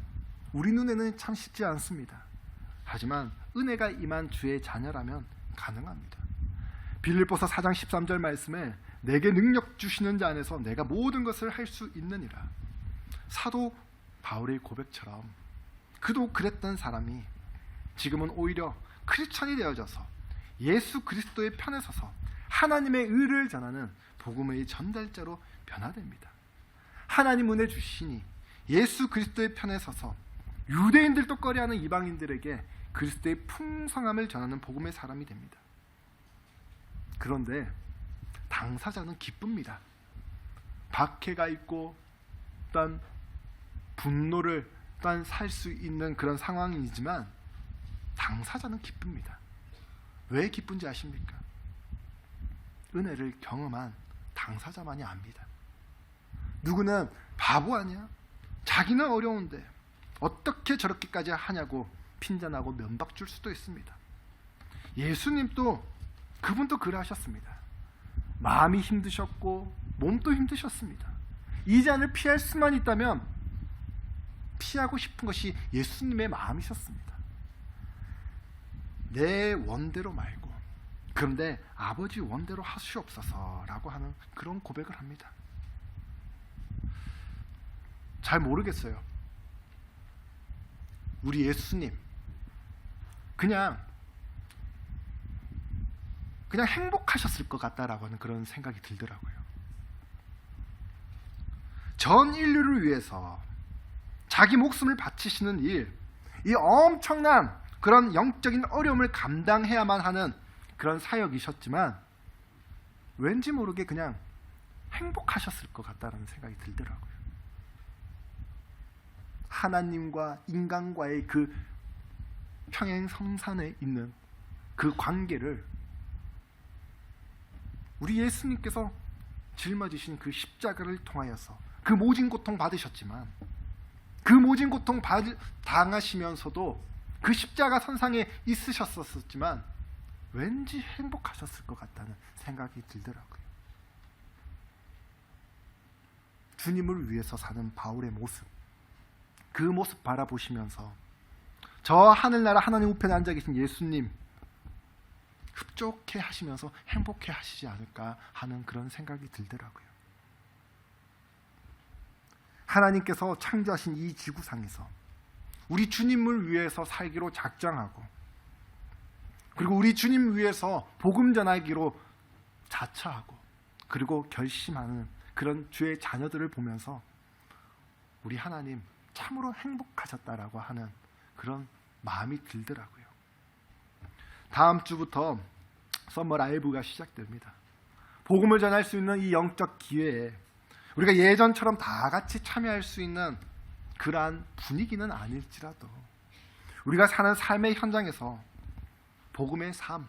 우리 눈에는 참 쉽지 않습니다. 하지만 은혜가 임한 주의 자녀라면 가능합니다. 빌립보서 4장 13절 말씀에 내게 능력 주시는 자 안에서 내가 모든 것을 할 수 있느니라. 사도 바울의 고백처럼 그도 그랬던 사람이 지금은 오히려 크리스천이 되어져서 예수 그리스도의 편에 서서 하나님의 의를 전하는 복음의 전달자로 변화됩니다. 하나님 은혜 주시니 예수 그리스도의 편에 서서 유대인들도 꺼려하는 이방인들에게 그리스도의 풍성함을 전하는 복음의 사람이 됩니다. 그런데 당사자는 기쁩니다. 박해가 있고 또한 분노를 또한 살 수 있는 그런 상황이지만 당사자는 기쁩니다. 왜 기쁜지 아십니까? 은혜를 경험한 당사자만이 압니다. 누구는 바보 아니야? 자기는 어려운데 어떻게 저렇게까지 하냐고 핀잔하고 면박 줄 수도 있습니다. 예수님도 그분도 그러하셨습니다. 마음이 힘드셨고 몸도 힘드셨습니다. 이 잔을 피할 수만 있다면 피하고 싶은 것이 예수님의 마음이셨습니다. 내 원대로 말고 그런데 아버지 원대로 하시옵소서라고 하는 그런 고백을 합니다. 잘 모르겠어요. 우리 예수님 그냥 행복하셨을 것 같다라고 하는 그런 생각이 들더라고요. 전 인류를 위해서 자기 목숨을 바치시는 일, 이 엄청난 그런 영적인 어려움을 감당해야만 하는 그런 사역이셨지만 왠지 모르게 그냥 행복하셨을 것 같다는 생각이 들더라고요. 하나님과 인간과의 그 평행성산에 있는 그 관계를 우리 예수님께서 짊어지신 그 십자가를 통하여서 그 모진 고통 받으셨지만 그 모진 고통 당하시면서도 그 십자가 선상에 있으셨었지만 왠지 행복하셨을 것 같다는 생각이 들더라고요. 주님을 위해서 사는 바울의 모습, 그 모습 바라보시면서 저 하늘나라 하나님 우편에 앉아 계신 예수님 흡족해 하시면서 행복해 하시지 않을까 하는 그런 생각이 들더라고요. 하나님께서 창조하신 이 지구상에서 우리 주님을 위해서 살기로 작정하고 그리고 우리 주님 위해서 복음 전하기로 자처하고 그리고 결심하는 그런 주의 자녀들을 보면서 우리 하나님 참으로 행복하셨다라고 하는 그런 마음이 들더라고요. 다음 주부터 썸머 라이브가 시작됩니다. 복음을 전할 수 있는 이 영적 기회에 우리가 예전처럼 다 같이 참여할 수 있는 그러한 분위기는 아닐지라도 우리가 사는 삶의 현장에서 복음의 삶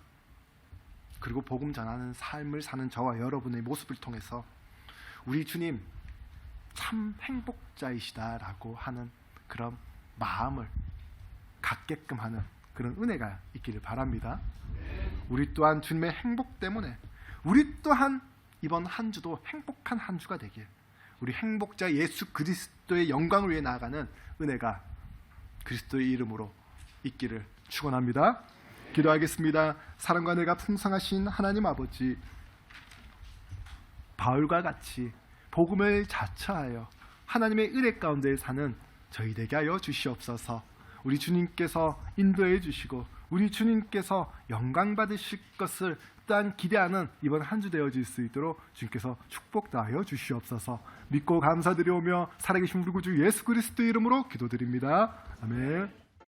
그리고 복음 전하는 삶을 사는 저와 여러분의 모습을 통해서 우리 주님 참 행복자이시다라고 하는 그런 마음을 갖게끔 하는 그런 은혜가 있기를 바랍니다. 우리 또한 주님의 행복 때문에 우리 또한 이번 한 주도 행복한 한 주가 되길 우리 행복자 예수 그리스도의 영광을 위해 나아가는 은혜가 그리스도의 이름으로 있기를 축원합니다. 기도하겠습니다. 사랑과 은혜가 풍성하신 하나님 아버지, 바울과 같이 복음을 자처하여 하나님의 은혜 가운데 사는 저희 되게 하여 주시옵소서. 우리 주님께서 인도해 주시고 우리 주님께서 영광 받으실 것을 또한 기대하는 이번 한 주 되어질 수 있도록 주님께서 축복 다하여 주시옵소서. 믿고 감사드리오며 살아계신 우리 구주 예수 그리스도 이름으로 기도드립니다. 아멘.